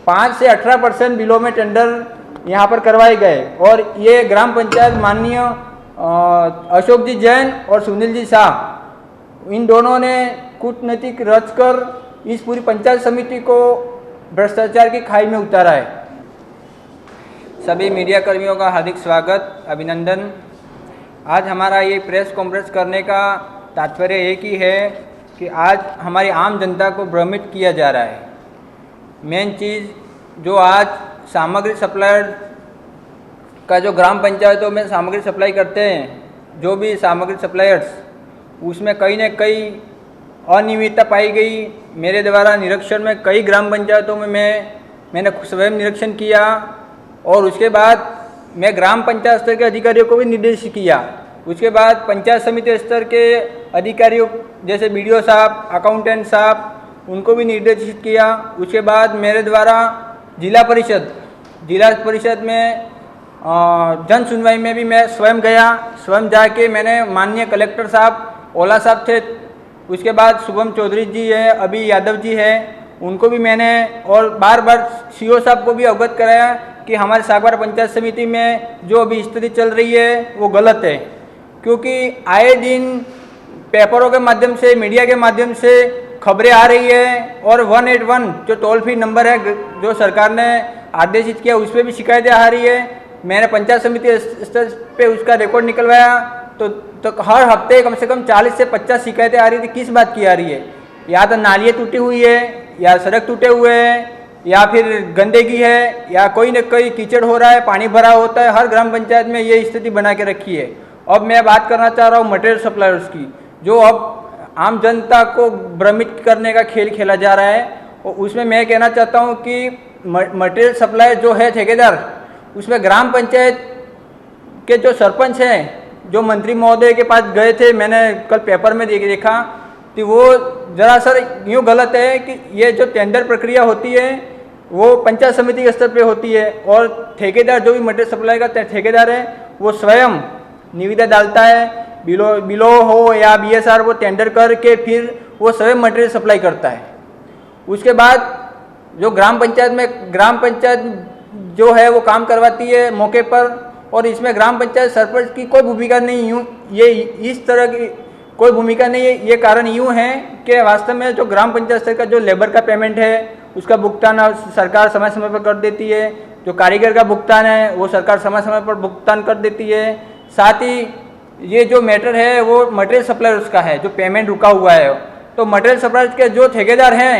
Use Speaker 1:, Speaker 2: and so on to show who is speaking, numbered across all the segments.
Speaker 1: 5 से 18% बिलों में टेंडर यहाँ पर करवाए गए और ये ग्राम पंचायत माननीय अशोक जी जैन और सुनील जी शाह इन दोनों ने कूटनीतिक रचकर इस पूरी पंचायत समिति को भ्रष्टाचार की खाई में उतारा है। सभी मीडिया कर्मियों का हार्दिक स्वागत, अभिनंदन। आज हमारा ये प्रेस कॉन्फ्रेंस करने का तात्पर्य एक ही है कि आज हमारी आम जनता को भ्रमित किया जा रहा है। मेन चीज़ जो आज सामग्री सप्लायर का जो ग्राम पंचायतों में सामग्री सप्लाई करते हैं, जो भी सामग्री सप्लायर्स, उसमें कहीं न कहीं अनियमितता पाई गई। मेरे द्वारा निरीक्षण में कई ग्राम पंचायतों में मैंने स्वयं निरीक्षण किया और उसके बाद मैं ग्राम पंचायत स्तर के अधिकारियों को भी निर्देशित किया। उसके बाद पंचायत समिति स्तर के अधिकारियों जैसे BDO साहब, अकाउंटेंट साहब, उनको भी निर्देशित किया। उसके बाद मेरे द्वारा जिला परिषद में जन सुनवाई में भी मैं स्वयं गया। स्वयं जाके मैंने माननीय कलेक्टर साहब, ओला साहब थे, उसके बाद शुभम चौधरी जी है, अभी यादव जी है, उनको भी मैंने और बार बार CO साहब को भी अवगत कराया कि हमारे सागवाड़ा पंचायत समिति में जो अभी स्थिति चल रही है वो गलत है। क्योंकि आए दिन पेपरों के माध्यम से, मीडिया के माध्यम से खबरें आ रही है और 181 जो टोल फ्री नंबर है जो सरकार ने आदेशित किया, उस पर भी शिकायतें आ रही है। मैंने पंचायत समिति स्तर पे उसका रिकॉर्ड निकलवाया तो हर हफ्ते कम से कम 40 से 50 शिकायतें आ रही थी। किस बात की आ रही है? या तो नालियाँ टूटी हुई है, या सड़क टूटे हुए हैं, या फिर गंदगी है, या कोई न कोई कीचड़ हो रहा है, पानी भरा होता है। हर ग्राम पंचायत में ये स्थिति बना के रखी है। अब मैं बात करना चाह रहा हूँ मटेरियल सप्लायर्स की, जो अब आम जनता को भ्रमित करने का खेल खेला जा रहा है। और उसमें मैं कहना चाहता हूँ कि मटेरियल सप्लायर जो है ठेकेदार, उसमें ग्राम पंचायत के जो सरपंच हैं, जो मंत्री महोदय के पास गए थे, मैंने कल पेपर में देखा तो वो जरा सर यूँ गलत है कि ये जो टेंडर प्रक्रिया होती है वो पंचायत समिति के स्तर पे होती है और ठेकेदार जो भी मटेरियल सप्लाई का ठेकेदार है वो स्वयं निविदा डालता है। बिलो हो या BSR वो टेंडर करके फिर वो स्वयं मटेरियल सप्लाई करता है। उसके बाद जो ग्राम पंचायत जो है वो काम करवाती है मौके पर, और इसमें ग्राम पंचायत सरपंच की कोई भूमिका नहीं। यूँ ये इस तरह की कोई भूमिका नहीं है। ये कारण यूँ है कि वास्तव में जो ग्राम पंचायत स्तर का जो लेबर का पेमेंट है उसका भुगतान सरकार समय समय पर कर देती है। जो कारीगर का भुगतान है वो सरकार समय समय पर भुगतान कर देती है। साथ ही ये जो मैटर है वो मटेरियल सप्लायर्स का है, जो पेमेंट रुका हुआ है। तो मटेरियल सप्लायर्स के जो ठेकेदार हैं,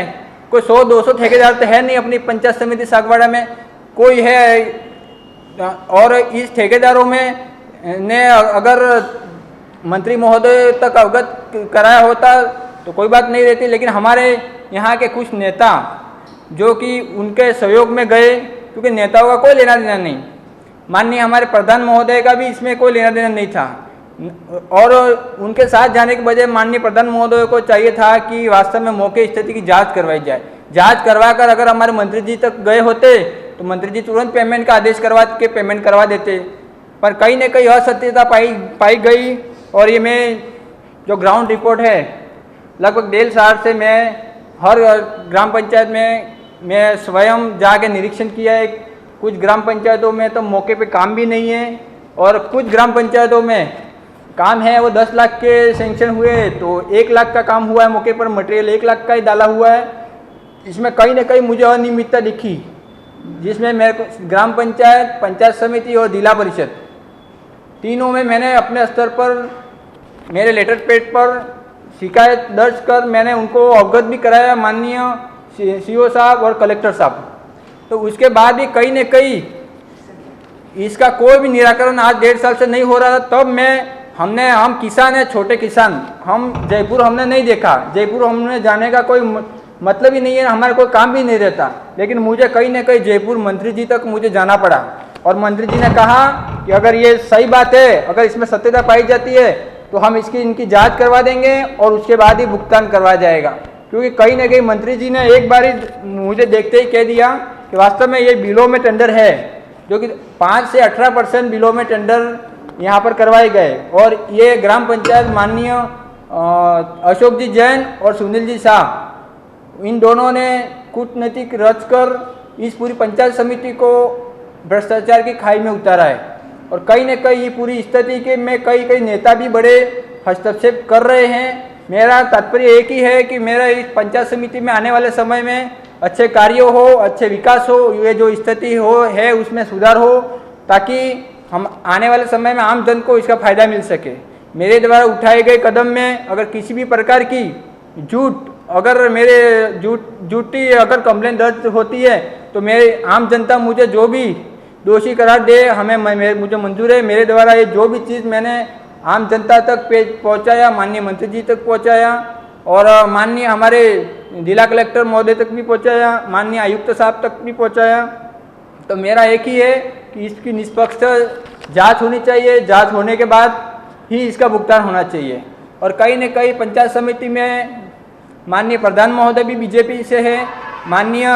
Speaker 1: कोई 100-200 ठेकेदार तो है नहीं अपनी पंचायत समिति सागवाड़ा में, कोई है। और इस ठेकेदारों में ने अगर मंत्री महोदय तक अवगत कराया होता तो कोई बात नहीं रहती। लेकिन हमारे यहाँ के कुछ नेता जो कि उनके सहयोग में गए, क्योंकि नेताओं का कोई लेना देना नहीं, माननीय हमारे प्रधान महोदय का भी इसमें कोई लेना देना नहीं था। और उनके साथ जाने के बजाय माननीय प्रधान महोदय को चाहिए था कि वास्तव में मौके स्थिति की जांच करवाई जाए। जांच करवाकर अगर हमारे मंत्री जी तक गए होते तो मंत्री जी तुरंत पेमेंट का आदेश करवा के पेमेंट करवा देते। पर कहीं न कहीं असत्यता पाई गई। और ये मैं जो ग्राउंड रिपोर्ट है, लगभग 1.5 साल से मैं हर ग्राम पंचायत में मैं स्वयं जाके निरीक्षण किया है। कुछ ग्राम पंचायतों में तो मौके पे काम भी नहीं है, और कुछ ग्राम पंचायतों में काम है वो 10 लाख के सेंक्शन हुए तो 1 लाख का काम हुआ है मौके पर, मटेरियल 1 लाख का ही डाला हुआ है। इसमें कहीं ना कहीं मुझे अनियमितता दिखी, जिसमें मेरे को ग्राम पंचायत, पंचायत समिति और जिला परिषद तीनों में मैंने अपने स्तर पर मेरे लेटर पैड पर शिकायत दर्ज कर मैंने उनको अवगत भी कराया, माननीय CO साहब और कलेक्टर साहब। तो उसके बाद भी कहीं न कहीं इसका कोई भी निराकरण आज 1.5 साल से नहीं हो रहा था। तब हम किसान हैं, छोटे किसान, हम जयपुर हमने नहीं देखा, जयपुर हमने जाने का कोई मतलब ही नहीं है, हमारा कोई काम भी नहीं रहता। लेकिन मुझे कहीं ना कहीं जयपुर मंत्री जी तक मुझे जाना पड़ा, और मंत्री जी ने कहा कि अगर ये सही बात है, अगर इसमें सत्यता पाई जाती है तो हम इनकी जांच करवा देंगे और उसके बाद ही भुगतान करवाया जाएगा। क्योंकि कहीं ना कहीं मंत्री जी ने एक बार ही मुझे देखते ही कह दिया कि वास्तव में ये बिलों में टेंडर है, जो कि 5 से 18% बिलों में टेंडर यहाँ पर करवाए गए। और ये ग्राम पंचायत माननीय अशोक जी जैन और सुनील जी शाह, इन दोनों ने कूटनीतिक रचकर इस पूरी पंचायत समिति को भ्रष्टाचार की खाई में उतारा है। और कहीं न कहीं ये पूरी स्थिति के में कई नेता भी बड़े हस्तक्षेप कर रहे हैं। मेरा तात्पर्य एक ही है कि मेरा इस पंचायत समिति में आने वाले समय में अच्छे कार्य हो, अच्छे विकास हो, ये जो स्थिति हो है उसमें सुधार हो, ताकि हम आने वाले समय में आम जन को इसका फायदा मिल सके। मेरे द्वारा उठाए गए कदम में अगर किसी भी प्रकार की अगर मेरे झूठी अगर कंप्लेंट दर्ज होती है तो मेरे आम जनता मुझे जो भी दोषी करार दे, मुझे मंजूर है। मेरे द्वारा ये जो भी चीज़ मैंने आम जनता तक पहुंचाया, माननीय मंत्री जी तक पहुंचाया और माननीय हमारे जिला कलेक्टर महोदय तक भी पहुंचाया, माननीय आयुक्त साहब तक भी पहुंचाया। तो मेरा एक ही है कि इसकी निष्पक्ष जांच होनी चाहिए, जांच होने के बाद ही इसका भुगतान होना चाहिए। और कहीं न कहीं पंचायत समिति में माननीय प्रधान महोदय भी बीजेपी से है, माननीय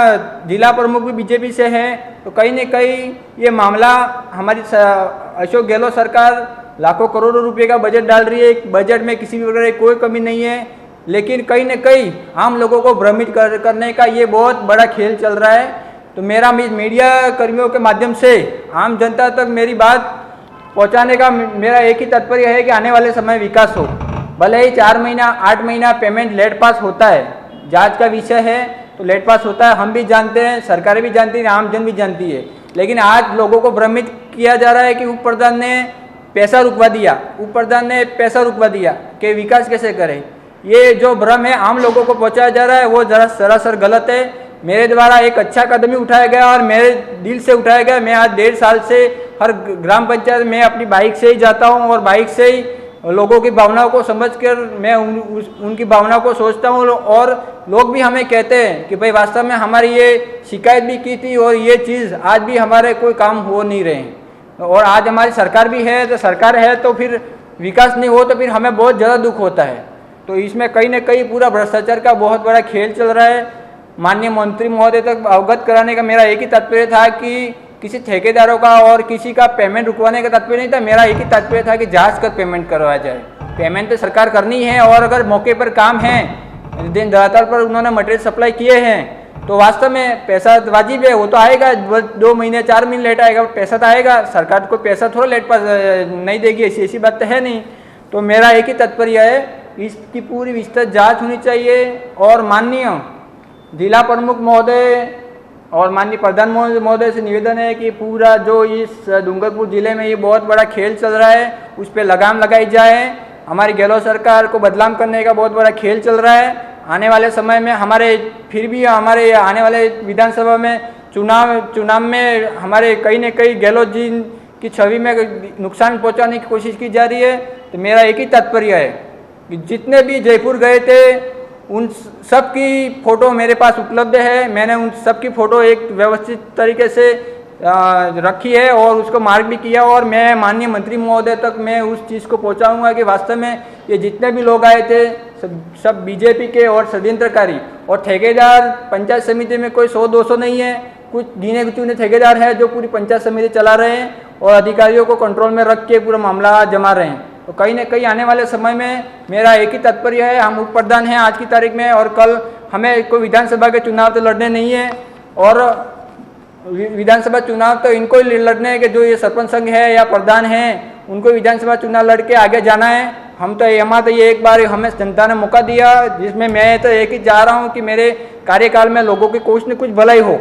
Speaker 1: जिला प्रमुख भी बीजेपी से है। तो कहीं न कहीं ये मामला हमारी अशोक गहलोत सरकार लाखों करोड़ों रुपए का बजट डाल रही है, बजट में किसी भी प्रकार की कोई कमी नहीं है, लेकिन कहीं न कहीं आम लोगों को भ्रमित करने का ये बहुत बड़ा खेल चल रहा है। तो मेरा मीडिया कर्मियों के माध्यम से आम जनता तक मेरी बात पहुंचाने का मेरा एक ही तात्पर्य है कि आने वाले समय विकास हो। भले ही 4 महीना 8 महीना पेमेंट लेट पास होता है, जांच का विषय है तो लेट पास होता है, हम भी जानते हैं, सरकारें भी जानती हैं, आम जन भी जानती है। लेकिन आज लोगों को भ्रमित किया जा रहा है कि उप प्रधान ने पैसा रुकवा दिया, उप प्रधान ने पैसा रुकवा दिया कि विकास कैसे करें। ये जो भ्रम है आम लोगों को पहुंचाया जा रहा है वो जरा सरासर गलत है। मेरे द्वारा एक अच्छा कदम ही उठाया गया और मेरे दिल से उठाया गया। मैं आज 1.5 साल से हर ग्राम पंचायत में अपनी बाइक से ही जाता हूं और बाइक से ही लोगों की भावनाओं को समझकर मैं उनकी भावनाओं को सोचता हूं। और लोग भी हमें कहते हैं कि भाई वास्तव में हमारी ये शिकायत भी की थी और ये चीज़ आज भी हमारे कोई काम हो नहीं रहे हैं। और आज हमारी सरकार भी है, तो सरकार है तो फिर विकास नहीं हो तो फिर हमें बहुत ज़्यादा दुख होता है। तो इसमें कहीं न कहीं पूरा भ्रष्टाचार का बहुत बड़ा खेल चल रहा है। माननीय मंत्री महोदय तक अवगत कराने का मेरा एक ही तात्पर्य था कि किसी ठेकेदारों का और किसी का पेमेंट रुकवाने का तात्पर्य नहीं था। मेरा एक ही तात्पर्य था कि जांच कर पेमेंट करवाया जाए। पेमेंट तो सरकार करनी है और अगर मौके पर काम है, दिन धरातल पर उन्होंने मटेरियल सप्लाई किए हैं तो वास्तव में पैसा वाजिब है, वो तो आएगा। 2 महीने 4 महीने लेट आएगा, पैसा तो आएगा। सरकार को पैसा थोड़ा लेट पास नहीं देगी, ऐसी बात तो है नहीं। तो मेरा एक ही तात्पर्य है, इसकी पूरी विस्तृत जांच होनी चाहिए। और माननीय जिला प्रमुख महोदय और माननीय प्रधान महोदय से निवेदन है कि पूरा जो इस डूंगरपुर जिले में ये बहुत बड़ा खेल चल रहा है उस पर लगाम लगाई जाए। हमारी गहलोत सरकार को बदनाम करने का बहुत बड़ा खेल चल रहा है। आने वाले समय में हमारे आने वाले विधानसभा में चुनाव में हमारे कहीं न कहीं गहलोत जी की छवि में नुकसान पहुंचाने की कोशिश की जा रही है। तो मेरा एक ही तात्पर्य है कि जितने भी जयपुर गए थे उन सब की फ़ोटो मेरे पास उपलब्ध है। मैंने उन सब की फ़ोटो एक व्यवस्थित तरीके से रखी है और उसको मार्क भी किया। और मैं माननीय मंत्री महोदय तक मैं उस चीज़ को पहुंचाऊंगा कि वास्तव में ये जितने भी लोग आए थे सब बीजेपी के और षड्यंत्रकारी और ठेकेदार। पंचायत समिति में कोई 100-200 नहीं है, कुछ गिने चुने ठेकेदार हैं जो पूरी पंचायत समिति चला रहे हैं और अधिकारियों को कंट्रोल में रख के पूरा मामला जमा रहे हैं। तो कहीं न कहीं आने वाले समय में मेरा एक ही तात्पर्य है, हम उप प्रधान हैं आज की तारीख में और कल हमें कोई विधानसभा के चुनाव तो लड़ने नहीं है। और विधानसभा चुनाव तो इनको ही लड़ने हैं कि जो ये सरपंच संघ है या प्रधान हैं उनको विधानसभा चुनाव लड़के आगे जाना है। हम तो हमारा तो ये एक बार हमें जनता ने मौका दिया जिसमें मैं तो एक ही चाह रहा हूँ कि मेरे कार्यकाल में लोगों की कुछ न कुछ भलाई हो।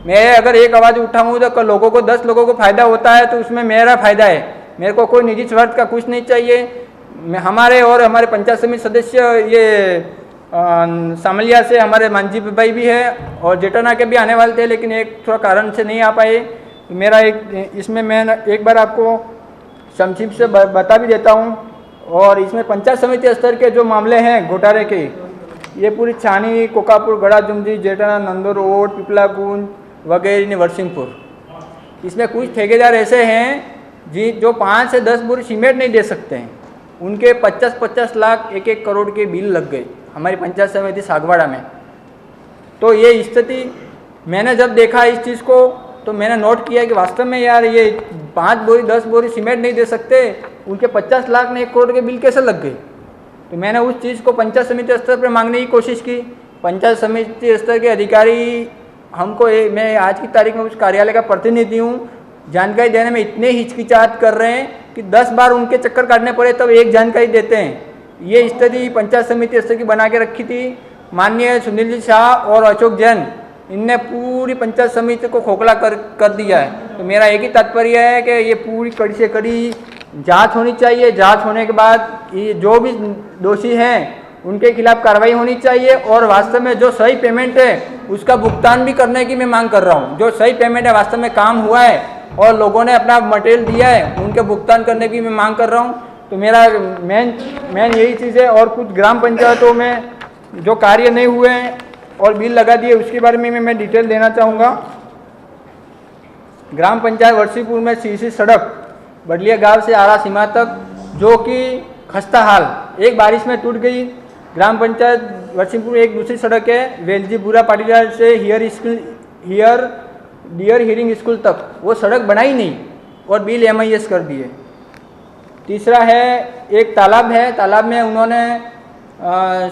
Speaker 1: मैं अगर एक आवाज़ उठाऊँ तो लोगों को 10 लोगों को फायदा होता है तो उसमें मेरा फायदा है। मेरे को कोई निजी स्वार्थ का कुछ नहीं चाहिए। हमारे और हमारे पंचायत समिति सदस्य ये सामलिया से हमारे मांझी भाई भी है और जेठाना के भी आने वाले थे लेकिन एक थोड़ा कारण से नहीं आ पाए। तो मेरा इसमें मैं एक बार आपको संक्षिप्त से बता भी देता हूँ। और इसमें पंचायत समिति स्तर के जो मामले हैं घोटाले के, ये पूरी छानी, कोकापुर, गड़ा जुमजी, जेठाना, नंदो रोड, पिपला कुंज वगैरह नरसिंहपुर। इसमें कुछ ठेकेदार ऐसे हैं जो 5 से 10 बोरी सीमेंट नहीं दे सकते हैं। उनके 50-50 लाख 1-1 करोड़ के बिल लग गए हमारी पंचायत समिति सागवाड़ा में। तो ये स्थिति मैंने जब देखा इस चीज़ को तो मैंने नोट किया कि वास्तव में यार ये 5 बोरी 10 बोरी सीमेंट नहीं दे सकते, उनके 50 लाख ने 1 करोड़ के बिल कैसे लग गए। तो मैंने उस चीज़ को पंचायत समिति स्तर पर मांगने की कोशिश की। पंचायत समिति स्तर के अधिकारी हमको मैं आज की तारीख में उस कार्यालय का प्रतिनिधि हूँ, जानकारी देने में इतने हिचकिचाहट कर रहे हैं कि 10 बार उनके चक्कर काटने पड़े तब एक जानकारी देते हैं। ये स्थिति पंचायत समिति स्तर की बना के रखी थी। माननीय सुनील जी शाह और अशोक जैन, इनने पूरी पंचायत समिति को खोखला कर दिया है। तो मेरा एक ही तात्पर्य है कि ये पूरी कड़ी से कड़ी जांच होनी चाहिए। जांच होने के बाद ये जो भी दोषी हैं उनके खिलाफ कार्रवाई होनी चाहिए, और वास्तव में जो सही पेमेंट है उसका भुगतान भी करने की मैं मांग कर रहा हूँ। जो सही पेमेंट है, वास्तव में काम हुआ है और लोगों ने अपना मटेरियल दिया है, उनके भुगतान करने की मैं मांग कर रहा हूँ। तो मेरा मेन यही चीज़ है। और कुछ ग्राम पंचायतों में जो कार्य नहीं हुए हैं और बिल लगा दिए, उसके बारे में मैं डिटेल देना चाहूँगा। ग्राम पंचायत वर्षीपुर में सीसी सड़क बडलिया गांव से आरा सीमा तक, जो कि खस्ता हाल, एक बारिश में टूट गई। ग्राम पंचायत वर्षीपुर एक दूसरी सड़क है वेलजी बुरा पाटीदार से डियर हियरिंग स्कूल तक, वो सड़क बनाई नहीं और बिल MIS कर दिए। तीसरा है एक तालाब है, तालाब में उन्होंने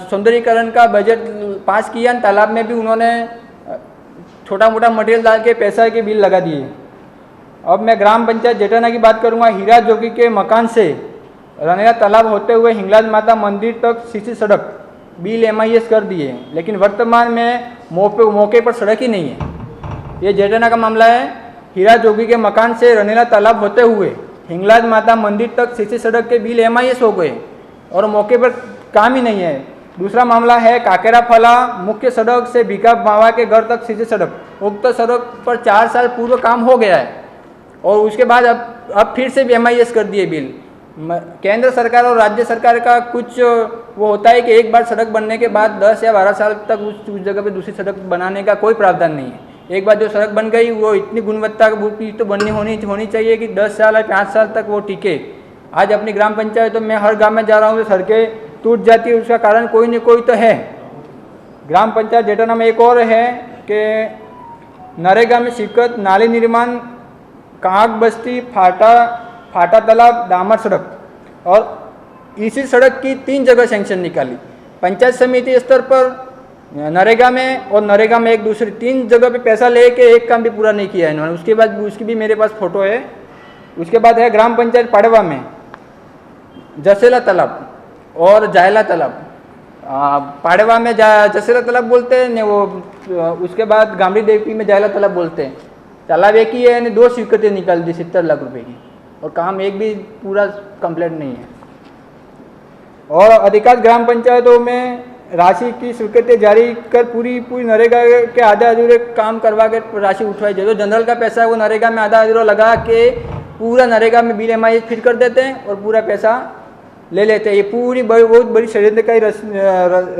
Speaker 1: सौंदर्यीकरण का बजट पास किया, तालाब में भी उन्होंने छोटा मोटा मटेरियल डाल के पैसा के बिल लगा दिए। अब मैं ग्राम पंचायत जेठाना की बात करूंगा। हीरा जोगी के मकान से रनेरा तालाब होते हुए हिंगलाज माता मंदिर तक सीसी सड़क बिल MIS कर दिए, लेकिन वर्तमान में मौके पर सड़क ही नहीं है। ये जेठाना का मामला है। हीरा जोगी के मकान से रनेरा तालाब होते हुए हिंगलाज माता मंदिर तक सीसी सड़क के बिल MIS हो गए और मौके पर काम ही नहीं है। दूसरा मामला है काकेरा फला मुख्य सड़क से बीका बाबा के घर तक सीसी सड़क। उक्त सड़क पर 4 साल पूर्व काम हो गया है और उसके बाद अब फिर से भी MIS कर दिए बिल। केंद्र सरकार और राज्य सरकार का कुछ वो होता है कि एक बार सड़क बनने के बाद 10 या 12 साल तक उस जगह पे दूसरी सड़क बनाने का कोई प्रावधान नहीं है। एक बार जो सड़क बन गई वो इतनी गुणवत्ता की तो बननी होनी चाहिए कि 10 साल या 5 साल तक वो टिके। आज अपनी ग्राम पंचायत, तो मैं हर गांव में जा रहा हूँ तो सड़कें टूट जाती है, उसका कारण कोई न कोई तो है। ग्राम पंचायत जेठाना में एक और है कि नरेगा में शिकत, नाली निर्माण, कांग बस्ती, फाटा तालाब, डामर सड़क, और इसी सड़क की 3 जगह सेंक्शन निकाली पंचायत समिति स्तर पर, नरेगा में, और नरेगा में एक दूसरी 3 जगह पे पैसा लेके एक काम भी पूरा नहीं किया इन्होंने। उसके बाद उसकी भी मेरे पास फोटो है। उसके बाद है ग्राम पंचायत पाड़वा में जसेला तालाब और जायला तालाब। पाड़वा में जसेला तालाब बोलते हैं ने, वो उसके बाद गामड़ी देवी में जायला तालाब बोलते हैं। तालाब एक ही है ने 2 स्वीकृति निकाल दी 70 लाख रुपए की, और काम एक भी पूरा कंप्लीट नहीं है। और अधिकांश ग्राम पंचायतों में राशि की स्वीकृति जारी कर पूरी नरेगा के आधा अधूरे काम करवा के राशि उठवाई जाए। जो जनरल का पैसा है वो नरेगा में आधा अधूरा लगा के पूरा नरेगा में बिल MIS फिट कर देते हैं और पूरा पैसा ले लेते हैं। ये पूरी बहुत बड़ी षड्यंत्रकारी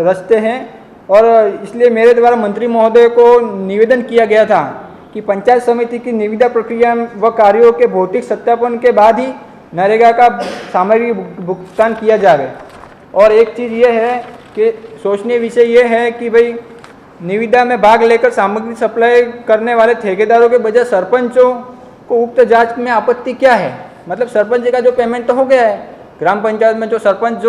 Speaker 1: रस्ते हैं, और इसलिए मेरे द्वारा मंत्री महोदय को निवेदन किया गया था कि पंचायत समिति की निविदा प्रक्रिया व कार्यों के भौतिक सत्यापन के बाद ही नरेगा का सामग्री भुगतान किया जाए। और एक चीज़ ये है कि सोचनीय विषय ये है कि भाई निविदा में भाग लेकर सामग्री सप्लाई करने वाले ठेकेदारों के बजाय सरपंचों को उक्त जांच में आपत्ति क्या है। मतलब सरपंच का जो पेमेंट तो हो गया है, ग्राम पंचायत में जो सरपंच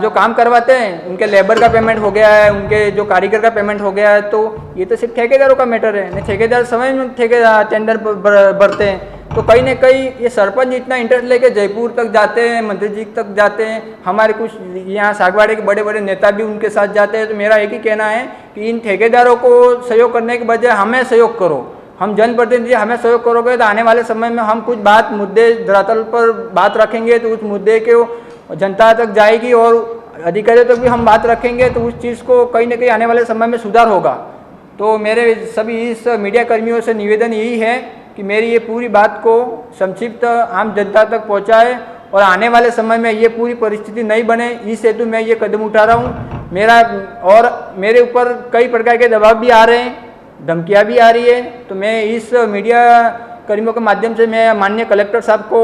Speaker 1: जो काम करवाते हैं उनके लेबर का पेमेंट हो गया है, उनके जो कारीगर का पेमेंट हो गया है, तो ये तो सिर्फ ठेकेदारों का मैटर है। ठेकेदार समय में टेंडर भरते हैं, तो कहीं ना कहीं ये सरपंच इतना इंटरेस्ट लेके जयपुर तक जाते हैं, मंत्री जी तक जाते हैं, हमारे कुछ यहाँ सागवाड़े के बड़े बड़े नेता भी उनके साथ जाते हैं। तो मेरा एक ही कहना है कि इन ठेकेदारों को सहयोग करने के बजाय हमें सहयोग करो। हम जनप्रतिनिधि हमें सहयोग करोगे तो आने वाले समय में हम कुछ मुद्दे धरातल पर बात रखेंगे तो उस मुद्दे के जनता तक जाएगी, और अधिकारियों तक भी हम बात रखेंगे तो उस चीज़ को कहीं ना कहीं आने वाले समय में सुधार होगा। तो मेरे सभी इस मीडिया कर्मियों से निवेदन यही है कि मेरी ये पूरी बात को संक्षिप्त आम जनता तक पहुंचाए और आने वाले समय में ये पूरी परिस्थिति नहीं बने, इस हेतु मैं ये कदम उठा रहा हूँ। मेरे ऊपर कई प्रकार के दबाव भी आ रहे हैं, धमकियाँ भी आ रही है। तो मैं इस मीडिया कर्मियों के माध्यम से मैं माननीय कलेक्टर साहब को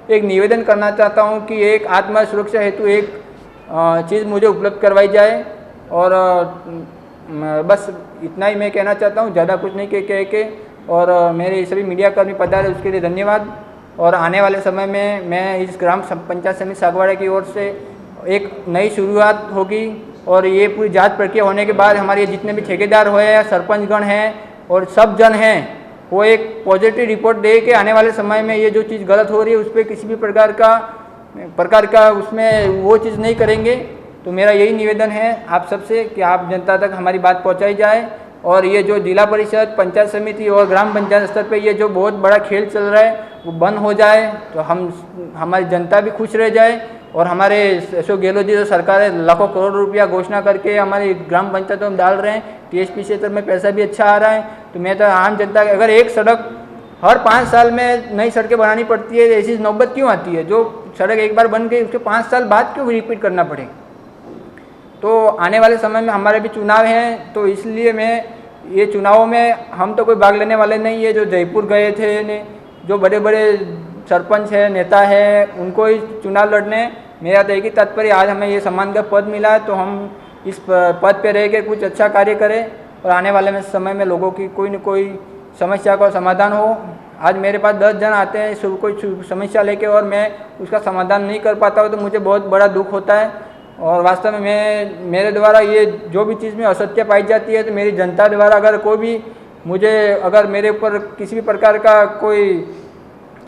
Speaker 1: एक निवेदन करना चाहता हूँ कि एक आत्मा सुरक्षा हेतु एक चीज़ मुझे उपलब्ध करवाई जाए। और बस इतना ही मैं कहना चाहता हूँ, ज़्यादा कुछ नहीं कह के। और मेरे सभी मीडिया कर्मी पधारे उसके लिए धन्यवाद। और आने वाले समय में मैं इस ग्राम पंचायत समिति सागवाड़ा की ओर से एक नई शुरुआत होगी, और ये पूरी जांच प्रक्रिया होने के बाद हमारे जितने भी ठेकेदार हुए हैं, सरपंचगण हैं, और सब जन हैं वो एक पॉजिटिव रिपोर्ट दे के आने वाले समय में ये जो चीज़ गलत हो रही है उस पर किसी भी प्रकार का उसमें वो चीज़ नहीं करेंगे। तो मेरा यही निवेदन है आप सबसे कि आप जनता तक हमारी बात पहुंचाई जाए और ये जो जिला परिषद, पंचायत समिति और ग्राम पंचायत स्तर पे ये जो बहुत बड़ा खेल चल रहा है वो बंद हो जाए, तो हमारी जनता भी खुश रह जाए। और हमारे अशोक गहलोत जी जो सरकार है लाखों करोड़ रुपया घोषणा करके हमारी ग्राम पंचायतों में डाल रहे हैं, टीएसपी क्षेत्र में पैसा भी अच्छा आ रहा है। तो मैं तो आम जनता अगर एक सड़क हर 5 साल में नई सड़कें बनानी पड़ती है, ऐसी नौबत क्यों आती है? जो सड़क एक बार बन गई उसके 5 साल बाद क्यों रिपीट करना पड़े? तो आने वाले समय में हमारे भी चुनाव हैं, तो इसलिए मैं ये चुनावों में हम तो कोई भाग लेने वाले नहीं है। जो जयपुर गए थे ने जो बड़े बड़े सरपंच है, नेता है, उनको ही चुनाव लड़ने। मेरा तो एक ही तात्पर्य, आज हमें ये सम्मान का पद मिला है तो हम इस पद पे रह के कुछ अच्छा कार्य करें और आने वाले में समय में लोगों की कोई न कोई समस्या का समाधान हो। आज मेरे पास 10 जन आते हैं कोई समस्या लेके और मैं उसका समाधान नहीं कर पाता हूँ तो मुझे बहुत बड़ा दुख होता है। और वास्तव में मेरे द्वारा ये जो भी चीज़ में असत्य पाई जाती है तो मेरी जनता द्वारा अगर कोई भी अगर मेरे ऊपर किसी भी प्रकार का कोई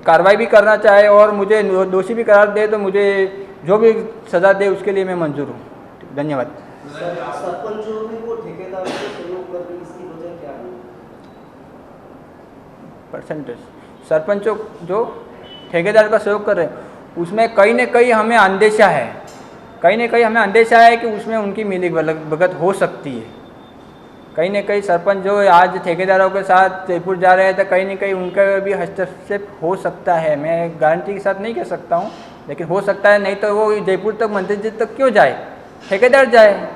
Speaker 1: कार्रवाई भी करना चाहे और मुझे दोषी भी करार दे तो मुझे जो भी सज़ा दे उसके लिए मैं मंजूर हूँ। धन्यवाद।
Speaker 2: सरपंचों में वो ठेकेदारों को सहयोग कर रही, इसकी वजह क्या है?
Speaker 1: परसेंटेज सरपंचों जो ठेकेदार का सहयोग कर रहे हैं उसमें कहीं न कहीं हमें अंदेशा है कि उसमें उनकी मिलीभगत हो सकती है। कहीं न कहीं सरपंच जो आज ठेकेदारों के साथ जयपुर जा रहे हैं तो कहीं न कहीं उनका भी हस्तक्षेप हो सकता है। मैं गारंटी के साथ नहीं कह सकता हूँ, लेकिन हो सकता है। नहीं तो वो जयपुर तक, मंत्री जी तक क्यों जाए? ठेकेदार जाए।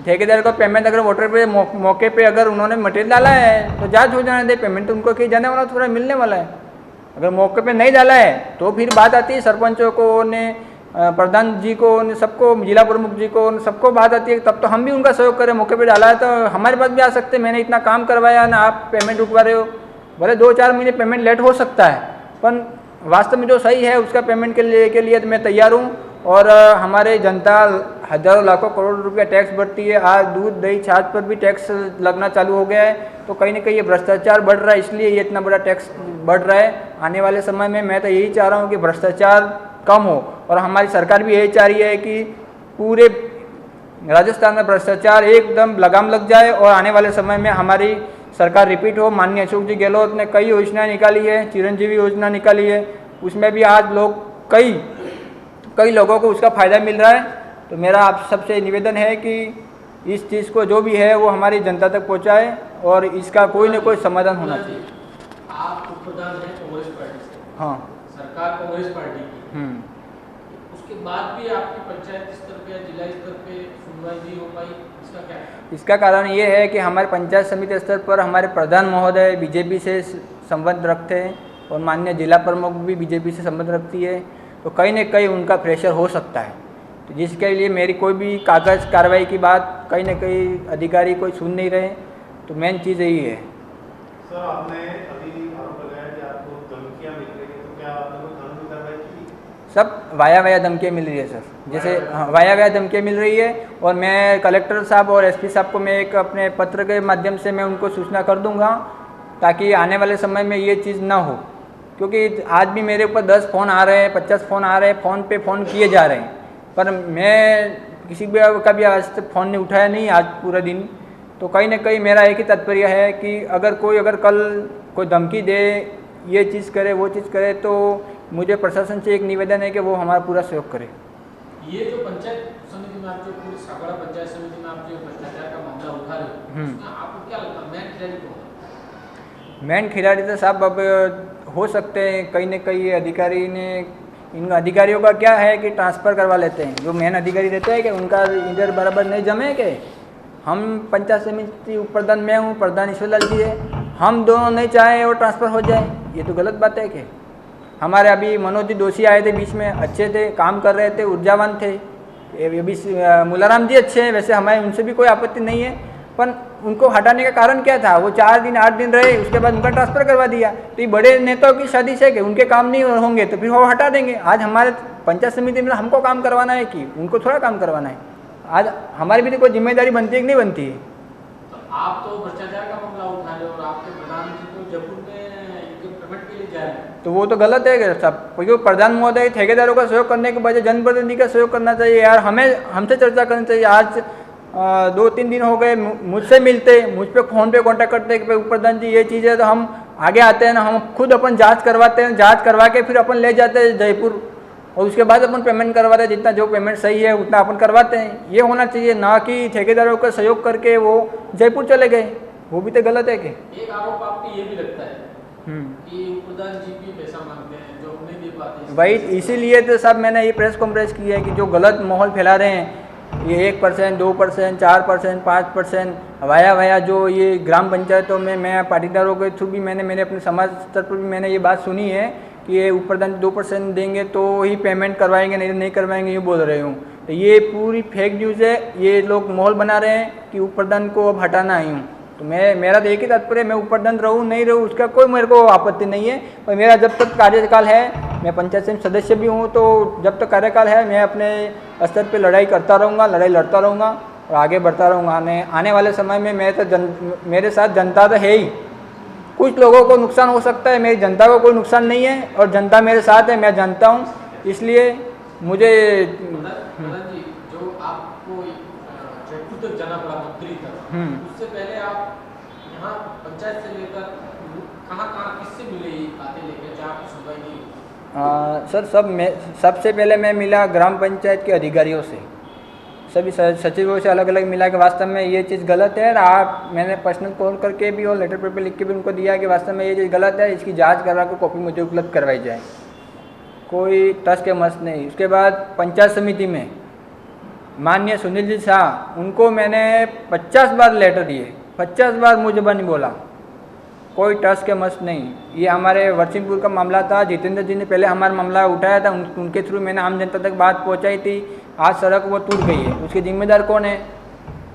Speaker 1: ठेकेदार को पेमेंट अगर वोटर पे मौके पे अगर उन्होंने मटेरियल डाला है तो जांच हो जाने दे, पेमेंट तो उनको कहीं जाने वाला थोड़ा मिलने वाला है। अगर मौके पे नहीं डाला है तो फिर बात आती है सरपंचों को ने प्रधान जी को सबको, जिला प्रमुख जी को सबको बात आती है, तब तो हम भी उनका सहयोग करें। मौके पे डाला है तो हमारे पास भी आ सकते हैं, मैंने इतना काम करवाया ना, आप पेमेंट रुकवा रहे हो। भले 2-4 महीने पेमेंट लेट हो सकता है पर वास्तव में जो सही है उसका पेमेंट के लिए तो मैं तैयार हूँ। और हमारे जनता हज़ारों लाखों करोड़ रुपया टैक्स भरती है। आज दूध, दही, छाछ पर भी टैक्स लगना चालू हो गया है। तो कहीं ना कहीं ये भ्रष्टाचार बढ़ रहा है, इसलिए ये इतना बड़ा टैक्स बढ़ रहा है। आने वाले समय में मैं तो यही चाह रहा हूँ कि भ्रष्टाचार कम हो और हमारी सरकार भी यही चाह रही है कि पूरे राजस्थान में भ्रष्टाचार एकदम लगाम लग जाए और आने वाले समय में हमारी सरकार रिपीट हो। माननीय अशोक जी गहलोत ने कई योजनाएं निकाली है, चिरंजीवी योजना निकाली है, उसमें भी आज लोग कई लोगों को उसका फ़ायदा मिल रहा है। तो मेरा आप सबसे निवेदन है कि इस चीज़ को जो भी है वो हमारी जनता तक पहुंचाए और इसका कोई न कोई समाधान होना चाहिए।
Speaker 3: आप उपप्रधान हैं कांग्रेस पार्टी से,
Speaker 1: हाँ,
Speaker 3: सरकार कांग्रेस पार्टी की, उसके बाद भी आपकी पंचायत स्तर पे, जिला स्तर पे सुनवाई नहीं हो पाई, इसका क्या है?
Speaker 1: इसका कारण ये है कि हमारे पंचायत समिति स्तर पर हमारे प्रधान महोदय बीजेपी से संबंध रखते हैं और माननीय जिला प्रमुख भी बीजेपी से संबंध रखती है। तो कहीं न कहीं उनका प्रेशर हो सकता है, तो जिसके लिए मेरी कोई भी कागज़ कार्रवाई की बात कहीं न कहीं अधिकारी कोई सुन नहीं रहे। तो मेन चीज़ यही है।
Speaker 4: सर, आपने अभी आरोप लगाया कि आपको धमकियां मिल रही है, तो क्या आपने कोई कानूनी कार्रवाई की?
Speaker 1: सब वाया धमकियाँ मिल रही है सर, जैसे वाया धमकियाँ मिल रही है। और मैं कलेक्टर साहब और एसपी साहब को मैं एक अपने पत्र के माध्यम से मैं उनको सूचना कर दूंगा ताकि आने वाले समय में ये चीज़ ना हो। क्योंकि आज भी मेरे ऊपर 10 फ़ोन आ रहे हैं, 50 फ़ोन आ रहे हैं, फ़ोन पे फ़ोन किए जा रहे हैं, पर मैं किसी का भी आज तक फ़ोन नहीं उठाया नहीं आज पूरा दिन। तो कहीं ना कहीं मेरा एक ही तात्पर्य है कि अगर कल कोई धमकी दे, ये चीज़ करे, वो चीज़ करे, तो मुझे प्रशासन से एक निवेदन है कि वो हमारा पूरा सहयोग करे।
Speaker 3: ये जो पंचायत समिति में आप जो पूरी सागड़ा पंचायत समिति में आप जो भ्रष्टाचार का मामला उठा रहे हो, उसमें आपको क्या लगता है मेन खिलाड़ी कौन है?
Speaker 1: मेन खिलाड़ी तो साहब अब हो सकते हैं कहीं न कहीं अधिकारी ने, इन अधिकारियों का क्या है कि ट्रांसफ़र करवा लेते हैं। जो मेन अधिकारी रहते हैं कि उनका इधर बराबर नहीं जमे कि हम पंचायत समिति उप प्रधान मैं हूँ, प्रधान ईश्वरलाल जी है, हम दोनों नहीं चाहें और ट्रांसफ़र हो जाए, ये तो गलत बात है। कि हमारे अभी मनोज जी दोषी आए थे बीच में, अच्छे थे, काम कर रहे थे, ऊर्जावान थे। अभी मुलाराम जी अच्छे हैं, वैसे हमारे उनसे भी कोई आपत्ति नहीं है, पर उनको हटाने का कारण क्या था? वो 4 दिन 8 दिन रहे, उसके बाद उनका ट्रांसफ़र करवा दिया। तो ये बड़े नेताओं की शादी से कि उनके काम नहीं होंगे तो फिर वो हटा देंगे। आज हमारे पंचायत समिति में हमको काम करवाना है कि उनको थोड़ा काम करवाना है? आज हमारी भी तो कोई जिम्मेदारी बनती है कि नहीं बनती है?
Speaker 3: तो आप तो भ्रष्टाचार का मामला उठा रहे हो और आपके प्रधानमंत्री तो जयपुर में इनके पेमेंट के लिए जा रहे हैं।
Speaker 1: तो वो तो गलत है सब, क्योंकि प्रधान महोदय ठेकेदारों का सहयोग करने के बजाय जनप्रतिनिधि का सहयोग करना चाहिए यार। हमें हमसे चर्चा करनी चाहिए। आज 2-3 दिन हो गए मुझसे मिलते, मुझ पे फ़ोन पे कांटेक्ट करते कि प्रधान जी ये चीज़ है, तो हम आगे आते हैं ना, हम खुद अपन जांच करवाते हैं, जांच करवा के फिर अपन ले जाते हैं जयपुर और उसके बाद अपन पेमेंट करवाते हैं। जितना जो पेमेंट सही है उतना अपन करवाते हैं। ये होना चाहिए, ना कि ठेकेदारों का सहयोग करके वो जयपुर चले गए। वो भी तो गलत है कि
Speaker 3: एक आरोप आपको ये भी लगता है कि प्रधान जी भी पैसा मांगते हैं जो नहीं दे पाते।
Speaker 1: वही इसीलिए तो सब मैंने ये प्रेस कॉन्फ्रेंस की है कि जो गलत माहौल फैला रहे हैं, ये 1%, 2%, 4%, 5% वाया जो ये ग्राम पंचायतों में, मैं पाटीदारों के थ्रू भी मैंने मेरे अपने समाज स्तर पर भी मैंने ये बात सुनी है कि ये ऊपर 2% देंगे तो ही पेमेंट करवाएंगे, नहीं करवाएंगे, ये बोल रहे हूँ। तो ये पूरी फेक न्यूज़ है। ये लोग माहौल बना रहे हैं कि ऊपरदन को अब हटाना आई हूँ। तो मेरा तो एक ही तात्पर्य, मैं ऊपरदन रहूँ नहीं रहूँ उसका कोई मेरे को आपत्ति नहीं है। और मेरा जब तक कार्यकाल है, मैं पंचायत समिति सदस्य भी हूँ, तो जब तक कार्यकाल है मैं अपने स्तर पे लड़ाई करता रहूँगा, लड़ाई लड़ता रहूँगा और आगे बढ़ता रहूँगा। आने वाले समय में मैं तो मेरे साथ जनता तो है ही। कुछ लोगों को नुकसान हो सकता है, मेरी जनता को कोई नुकसान नहीं है और जनता मेरे साथ है, मैं जानता हूँ। इसलिए मुझे
Speaker 3: प्रधान जी जो आपको जयपुर तक जाना पड़ा मंत्री तक, उससे पहले आप यहाँ पंचायत से लेकर कहाँ किससे मिले ये बातें लेकर जहाँ आपकी सुनवाई नहीं हुई?
Speaker 1: सर सबसे पहले मैं मिला ग्राम पंचायत के अधिकारियों से, सभी सचिवों से अलग अलग मिला कि वास्तव में ये चीज़ गलत है। और मैंने पर्सनल कॉल करके भी और लेटर पेपर लिख के भी उनको दिया कि वास्तव में ये चीज़ गलत है, इसकी जांच करवा कर कॉपी मुझे उपलब्ध करवाई जाए, कोई टस के मस नहीं। उसके बाद पंचायत समिति में माननीय सुनील जी शाह, उनको मैंने 50 बार लेटर दिए, 50 बार मुझे नहीं बोला, कोई टस के मस नहीं। ये हमारे वर्षिमपुर का मामला था, जितेंद्र जी ने पहले हमारा मामला उठाया था, उनके थ्रू मैंने आम जनता तक बात पहुंचाई थी। आज सड़क वो टूट गई है, उसके जिम्मेदार कौन है?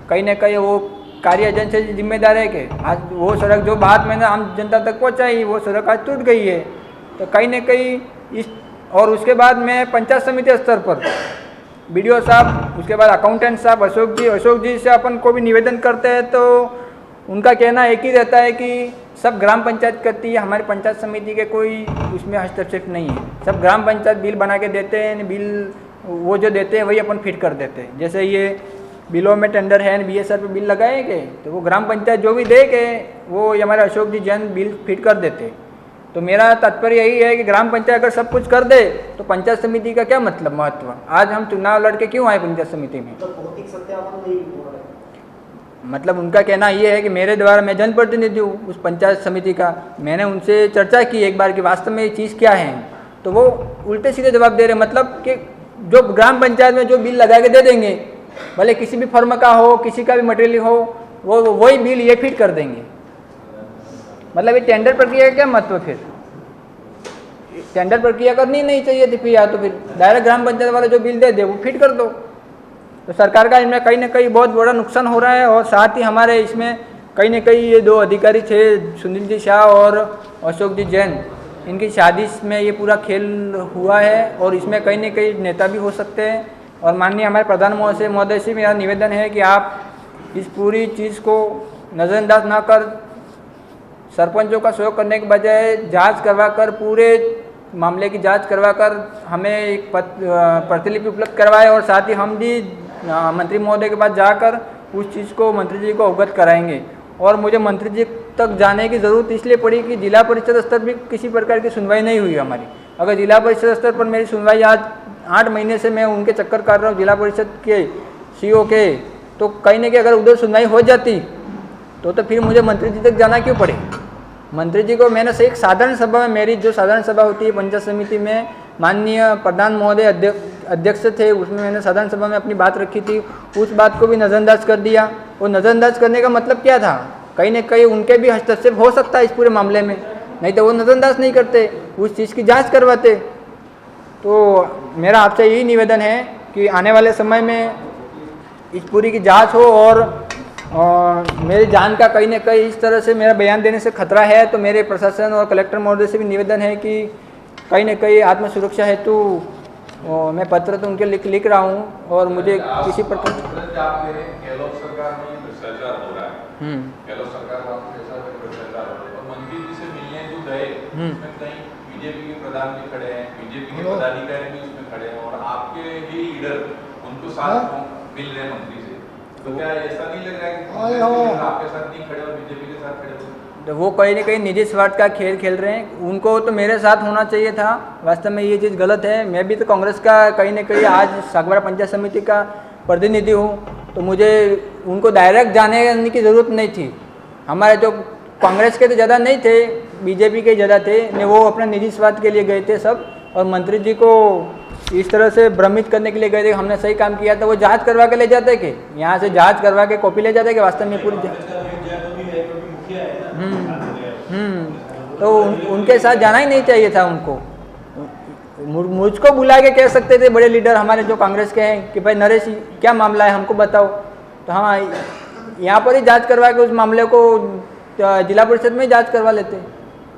Speaker 1: कहीं ना कहीं वो कार्य एजेंसी जिम्मेदार है कि आज वो सड़क जो बात मैंने आम जनता तक पहुंचाई, वो सड़क आज टूट गई है। तो कहीं ना कहीं इस, और उसके बाद मैं पंचायत समिति स्तर पर BDO साहब, उसके बाद अकाउंटेंट साहब अशोक जी से अपन को भी निवेदन करते हैं, तो उनका कहना एक ही रहता है कि सब ग्राम पंचायत करती है, हमारी पंचायत समिति के कोई उसमें हस्तक्षेप नहीं है। सब ग्राम पंचायत बिल बना के देते हैं, बिल वो जो देते हैं वही अपन फिट कर देते हैं। जैसे ये बिलों में टेंडर है, BSR पे बिल लगाएंगे तो वो ग्राम पंचायत जो भी दे के वो हमारे अशोक जी जैन बिल फिट कर देते हैं। तो मेरा तात्पर्य यही है कि ग्राम पंचायत अगर सब कुछ कर दे तो पंचायत समिति का क्या मतलब महत्व? आज हम चुनाव लड़के क्यों आए पंचायत समिति में?
Speaker 2: मतलब भौतिक सत्यापन नहीं हो रहा है।
Speaker 1: मतलब उनका कहना ये है कि मेरे द्वारा, मैं जनप्रतिनिधि हूँ उस पंचायत समिति का, मैंने उनसे चर्चा की एक बार कि वास्तव में ये चीज़ क्या है, तो वो उल्टे सीधे जवाब दे रहे। मतलब कि जो ग्राम पंचायत में जो बिल लगा के दे देंगे, भले किसी भी फर्म का हो, किसी का भी मटेरियल हो, वो वही बिल ये फिट कर देंगे। मतलब ये टेंडर प्रक्रिया का क्या महत्व? फिर टेंडर प्रक्रिया करनी नहीं चाहिए थी फिर, या तो फिर डायरेक्ट ग्राम पंचायत वाले जो बिल दे दे वो फिट कर दो। तो सरकार का इनमें कहीं ना कहीं बहुत बड़ा नुकसान हो रहा है। और साथ ही हमारे इसमें कहीं ना कहीं ये 2 अधिकारी थे, सुनील जी शाह और अशोक जी जैन, इनकी शादी में ये पूरा खेल हुआ है और इसमें कहीं ना कहीं नेता भी हो सकते हैं। और माननीय हमारे प्रधान महोदय से मेरा निवेदन है कि आप इस पूरी चीज़ को नज़रअंदाज ना कर, सरपंचों का सहयोग करने के बजाय जांच करवा कर, पूरे मामले की जांच करवा कर हमें एक प्रतिलिपि उपलब्ध करवाए और साथ ही हम भी मंत्री महोदय के पास जाकर उस चीज़ को मंत्री जी को अवगत कराएंगे। और मुझे मंत्री जी तक जाने की ज़रूरत इसलिए पड़ी कि जिला परिषद स्तर पर किसी प्रकार की सुनवाई नहीं हुई हमारी। अगर जिला परिषद स्तर पर मेरी सुनवाई आज 8 महीने से मैं उनके चक्कर काट रहा हूँ जिला परिषद के CO के, तो कहीं ना कहीं अगर उधर सुनवाई हो जाती तो फिर मुझे मंत्री जी तक जाना क्यों पड़े? मंत्री जी को मैंने से एक साधारण सभा में, मेरी जो साधारण सभा होती है पंचायत समिति में, माननीय प्रधान महोदय अध्यक्ष थे, उसमें मैंने साधारण सभा में अपनी बात रखी थी, उस बात को भी नज़रअंदाज कर दिया। और नज़रअंदाज करने का मतलब क्या था? कहीं ना कहीं उनके भी हस्तक्षेप हो सकता है इस पूरे मामले में, नहीं तो वो नज़रअंदाज नहीं करते, उस चीज़ की जांच करवाते। तो मेरा आपसे यही निवेदन है कि आने वाले समय में इस पूरी की जांच हो और मेरी जान का कहीं ना कहीं इस तरह से मेरा बयान देने से खतरा है, तो मेरे प्रशासन और कलेक्टर महोदय से भी निवेदन है कि कहीं ना कहीं आत्म सुरक्षा हेतु मैं पत्र तो उनके लिख रहा हूँ और मुझे किसी प्रकार
Speaker 5: गहलोत सरकार में भ्रष्टाचार हो रहा है, गहलोत सरकार वहाँ पे ऐसा चल रहा है और मंत्री जी से मिलने जो गए उसमें कहीं बीजेपी के प्रधान भी खड़े हैं, बीजेपी के पदाधिकारी भी उसमें खड़े हैं और आपके ही लीडर उनको साथ मिल रहे हैं मंत्री से, तो क्या ऐसा नहीं लग रहा है कि आपके साथ नहीं खड़े और बीजेपी के साथ खड़े?
Speaker 1: तो वो कहीं ना कहीं निजी स्वार्थ का खेल खेल रहे हैं। उनको तो मेरे साथ होना चाहिए था, वास्तव में ये चीज़ गलत है। मैं भी तो कांग्रेस का कहीं ना कहीं आज सागवाड़ा पंचायत समिति का प्रतिनिधि हूँ, तो मुझे उनको डायरेक्ट जाने की ज़रूरत नहीं थी। हमारे जो कांग्रेस के तो ज़्यादा नहीं थे, बीजेपी के ज़्यादा थे ने, वो अपने निजी स्वार्थ के लिए गए थे सब, और मंत्री जी को इस तरह से भ्रमित करने के लिए गए थे। हमने सही काम किया था, वो जांच करवा के ले जाते कि यहाँ से जांच करवा के कॉपी ले जाते कि वास्तव में पूरी तो उनके साथ जाना ही नहीं चाहिए था उनको। मुझको बुला के कह सकते थे बड़े लीडर हमारे जो कांग्रेस के हैं कि भाई नरेश क्या मामला है हमको बताओ, तो हाँ यहाँ पर ही जांच करवा के उस मामले को जिला परिषद में जांच करवा लेते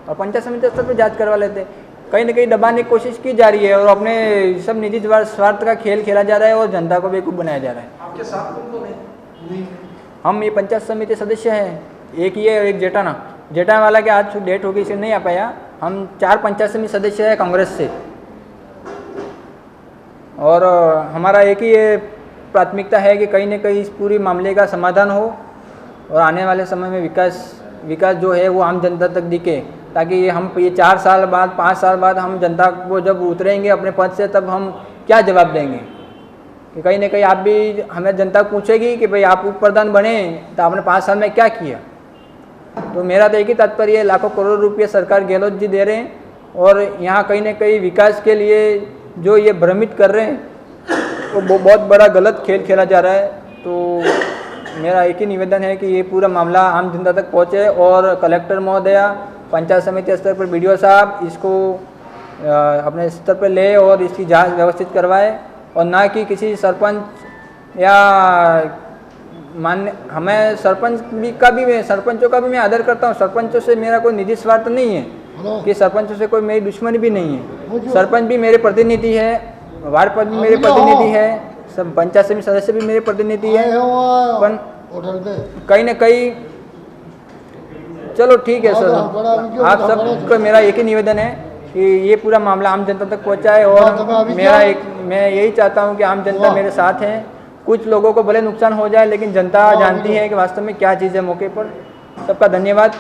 Speaker 1: और पंचायत समिति स्तर पर जांच करवा लेते। कहीं ना कहीं दबाने की कोशिश की जा रही है और अपने सब निजी स्वार्थ का खेल खेला जा रहा है और जनता को बेवकूफ़ बनाया जा रहा है।
Speaker 3: आपके साथ कौन है?
Speaker 1: हम ये पंचायत समिति सदस्य हैं, एक ये और एक जेठाना। जेठाना वाला के आज डेट होगी इसलिए नहीं आ पाया। हम 4 पंचायत समिति सदस्य हैं कांग्रेस से, और हमारा एक ही ये प्राथमिकता है कि कहीं ना कहीं इस पूरी मामले का समाधान हो और आने वाले समय में विकास जो है वो आम जनता तक दिखे, ताकि हम ये 4 साल बाद 5 साल बाद हम जनता को जब उतरेंगे अपने पद से तब हम क्या जवाब देंगे। कि कहीं ना कहीं आप भी हमें जनता पूछेगी कि भाई आप उप प्रधान बने तो आपने 5 साल में क्या किया। तो मेरा तो एक ही तात्पर्य है, लाखों करोड़ रुपये सरकार गहलोत जी दे रहे हैं और यहाँ कहीं ना कहीं विकास के लिए जो ये भ्रमित कर रहे हैं वो बहुत बड़ा गलत खेल खेला जा रहा है। तो मेरा एक ही निवेदन है कि ये पूरा मामला आम जनता तक पहुँचे और कलेक्टर महोदया, पंचायत समिति स्तर पर BDO साहब इसको अपने स्तर पर ले और इसकी जांच व्यवस्थित करवाए, और ना कि किसी सरपंच या हमें सरपंचों का भी मैं आदर करता हूँ। सरपंचों से मेरा कोई निजी स्वार्थ नहीं है कि सरपंचों से कोई मेरी दुश्मनी भी नहीं है। सरपंच भी मेरे प्रतिनिधि है, वार्ड पद भी मेरे प्रतिनिधि है, सब पंचायत समिति सदस्य भी मेरे प्रतिनिधि है। पर कहीं ना कहीं चलो ठीक है सर, आप सबको मेरा एक ही निवेदन है कि ये पूरा मामला आम जनता तक पहुंचाए, और मैं यही चाहता हूं कि आम जनता मेरे साथ है। कुछ लोगों को भले नुकसान हो जाए लेकिन जनता जानती है कि वास्तव में क्या चीज़ है मौके पर। सबका धन्यवाद।